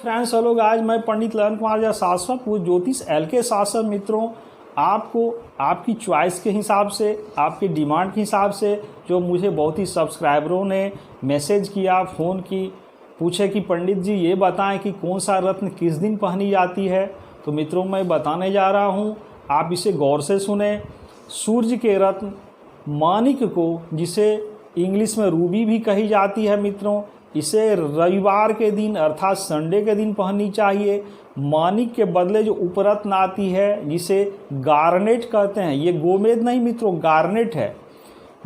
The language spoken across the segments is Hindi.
फ्रेंड्स हेलो गाइस, मैं पंडित ललन कुमार या शाश्वत वो ज्योतिष एल के शाश्वत मित्रों आपको आपकी चॉइस के हिसाब से, आपकी डिमांड के हिसाब से जो मुझे बहुत ही सब्सक्राइबरों ने मैसेज किया, फ़ोन की, पूछे कि पंडित जी ये बताएं कि कौन सा रत्न किस दिन पहनी जाती है। तो मित्रों मैं बताने जा रहा हूँ, आप इसे गौर से सुने। सूर्य के रत्न माणिक को, जिसे इंग्लिश में रूबी भी कही जाती है मित्रों, इसे रविवार के दिन अर्थात संडे के दिन पहननी चाहिए। माणिक के बदले जो उपरत्न आती है जिसे गार्नेट कहते हैं, ये गोमेद नहीं मित्रों, गार्नेट है।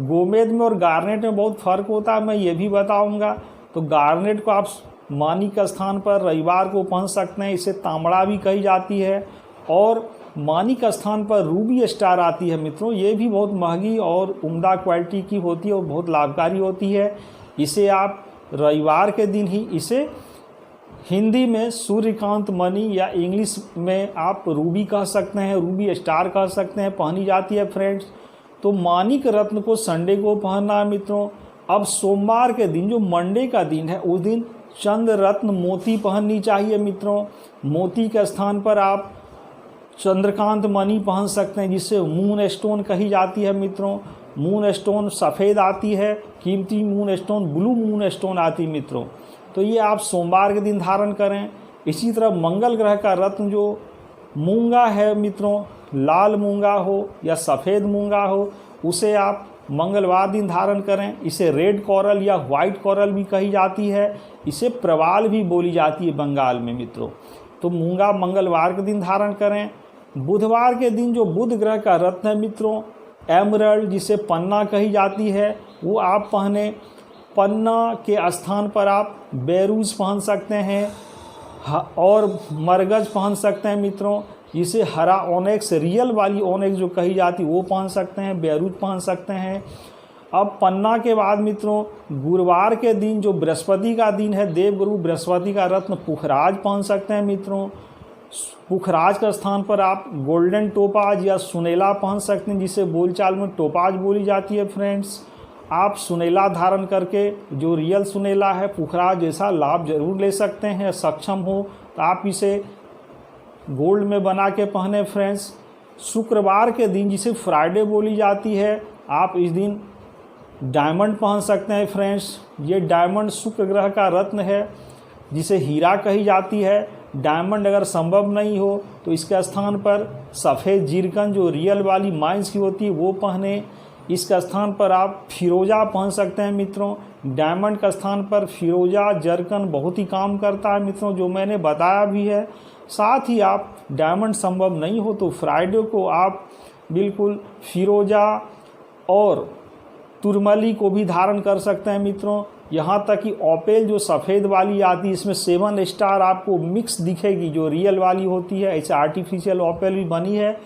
गोमेद में और गार्नेट में बहुत फ़र्क होता है, मैं ये भी बताऊंगा। तो गार्नेट को आप माणिक के स्थान पर रविवार को पहन सकते हैं, इसे तांबड़ा भी कही जाती है। और माणिक के स्थान पर रूबी स्टार आती है मित्रों, ये भी बहुत महंगी और उम्दा क्वालिटी की होती है और बहुत लाभकारी होती है। इसे आप रविवार के दिन ही, इसे हिंदी में सूर्यकांत मणि या इंग्लिश में आप रूबी कह सकते हैं, रूबी स्टार कह सकते हैं, पहनी जाती है फ्रेंड्स। तो माणिक रत्न को संडे को पहनना है मित्रों। अब सोमवार के दिन जो मंडे का दिन है, उस दिन चंद्र रत्न मोती पहननी चाहिए मित्रों। मोती के स्थान पर आप चंद्रकांत मणि पहन सकते हैं, जिसे मून स्टोन कही जाती है मित्रों। मून स्टोन सफ़ेद आती है, कीमती moon stone blue moon stone आती है मित्रों। तो ये आप सोमवार के दिन धारण करें। इसी तरह मंगल ग्रह का रत्न जो मूंगा है मित्रों, लाल मूंगा हो या सफ़ेद मूंगा हो, उसे आप मंगलवार दिन धारण करें। इसे रेड कोरल या वाइट कोरल भी कही जाती है, इसे प्रवाल भी बोली जाती है बंगाल में मित्रों। तो मूंगा मंगलवार के दिन धारण करें। बुधवार के दिन जो बुध ग्रह का रत्न है मित्रों, एमरल्ड, जिसे पन्ना कही जाती है, वो आप पहने। पन्ना के स्थान पर आप बेरूज पहन सकते हैं और मरगज पहन सकते हैं मित्रों, जिसे हरा ओनेक्स, रियल वाली ओनेक्स जो कही जाती है वो पहन सकते हैं, बेरूज पहन सकते हैं। अब पन्ना के बाद मित्रों गुरुवार के दिन जो बृहस्पति का दिन है, देवगुरु बृहस्पति का रत्न पुखराज पहन सकते हैं मित्रों। पुखराज का स्थान पर आप गोल्डन टोपाज या सुनेला पहन सकते हैं, जिसे बोलचाल में टोपाज बोली जाती है फ्रेंड्स। आप सुनेला धारण करके जो रियल सुनेला है पुखराज जैसा लाभ जरूर ले सकते हैं। सक्षम हो तो आप इसे गोल्ड में बना के पहने फ्रेंड्स। शुक्रवार के दिन जिसे फ्राइडे बोली जाती है, आप इस दिन डायमंड पहन सकते हैं फ्रेंड्स। ये डायमंड शुक्र ग्रह का रत्न है, जिसे हीरा कही जाती है। डायमंड अगर संभव नहीं हो तो इसके स्थान पर सफ़ेद जीरकन जो रियल वाली माइंस की होती है वो पहने। इसका स्थान पर आप फिरोजा पहन सकते हैं मित्रों। डायमंड का स्थान पर फिरोजा जरकन बहुत ही काम करता है मित्रों, जो मैंने बताया भी है। साथ ही आप डायमंड संभव नहीं हो तो फ्राइडे को आप बिल्कुल फिरोजा और तुरमली को भी धारण कर सकते हैं मित्रों। यहाँ तक कि ओपेल जो सफ़ेद वाली आती है, इसमें 7 स्टार आपको मिक्स दिखेगी, जो रियल वाली होती है। ऐसे आर्टिफिशियल ओपेल भी बनी है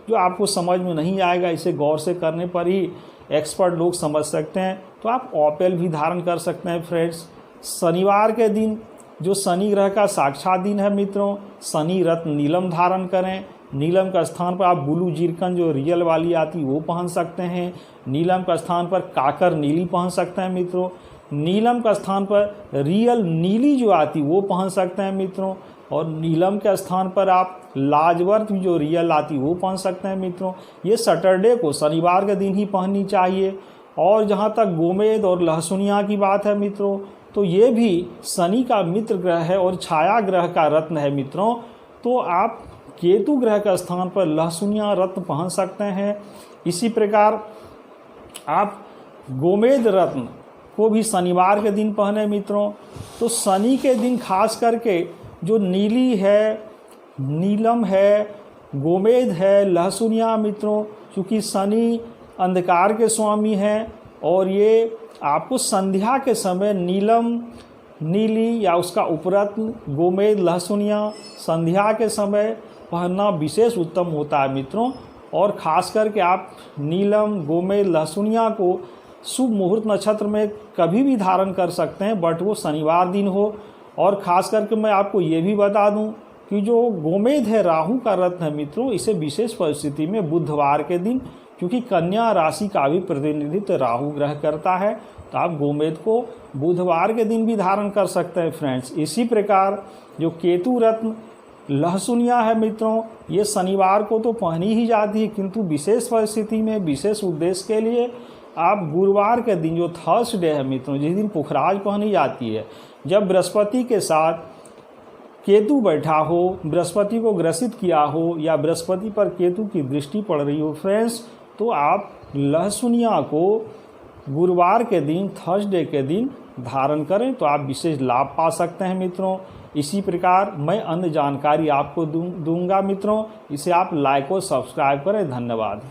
जो आपको समझ में नहीं आएगा, इसे गौर से करने पर ही एक्सपर्ट लोग समझ सकते हैं। तो आप ओपेल भी धारण कर सकते हैं फ्रेंड्स। शनिवार के दिन जो शनि ग्रह का साक्षात दिन है मित्रों, शनि रत्न नीलम धारण करें। नीलम का स्थान पर आप ब्लू जीरकन जो रियल वाली आती वो पहन सकते हैं। नीलम का स्थान पर काकर नीली पहन सकते हैं मित्रों। नीलम का स्थान पर रियल नीली जो आती वो पहन सकते हैं मित्रों। और नीलम के स्थान पर आप लाजवर्त जो रियल आती वो पहन सकते हैं मित्रों। ये सैटरडे को, शनिवार के दिन ही पहननी चाहिए। और जहाँ तक गोमेद और लहसुनिया की बात है मित्रों, तो ये भी शनि का मित्र ग्रह है और छाया ग्रह का रत्न है मित्रों। तो आप केतु ग्रह का स्थान पर लहसुनिया रत्न पहन सकते हैं। इसी प्रकार आप गोमेद रत्न को भी शनिवार के दिन पहने मित्रों। तो शनि के दिन खास करके जो नीली है, नीलम है, गोमेद है, लहसुनिया मित्रों, चूँकि शनि अंधकार के स्वामी हैं और ये आपको संध्या के समय नीलम, नीली या उसका उपरत्न गोमेद, लहसुनिया संध्या के समय पहनना विशेष उत्तम होता है मित्रों। और ख़ास करके आप नीलम, गोमेद, लहसुनिया को शुभ मुहूर्त नक्षत्र में कभी भी धारण कर सकते हैं, बट वो शनिवार दिन हो। और ख़ास करके मैं आपको ये भी बता दूं कि जो गोमेद है राहु का रत्न है मित्रों, इसे विशेष परिस्थिति में बुधवार के दिन क्योंकि कन्या राशि का भी प्रतिनिधित्व राहु ग्रह करता है, तो आप गोमेद को बुधवार के दिन भी धारण कर सकते हैं फ्रेंड्स। इसी प्रकार जो केतु रत्न लहसुनिया है मित्रों, ये शनिवार को तो पहनी ही जाती है, किंतु विशेष परिस्थिति में विशेष उद्देश्य के लिए आप गुरुवार के दिन जो थर्सडे है मित्रों, जिस दिन पुखराज पहनी जाती है, जब बृहस्पति के साथ केतु बैठा हो, बृहस्पति को ग्रसित किया हो या बृहस्पति पर केतु की दृष्टि पड़ रही हो फ्रेंड्स, तो आप लहसुनिया को गुरुवार के दिन थर्सडे के दिन धारण करें तो आप विशेष लाभ पा सकते हैं मित्रों। इसी प्रकार मैं अन्य जानकारी आपको दूंगा मित्रों, इसे आप लाइक और सब्सक्राइब करें। धन्यवाद।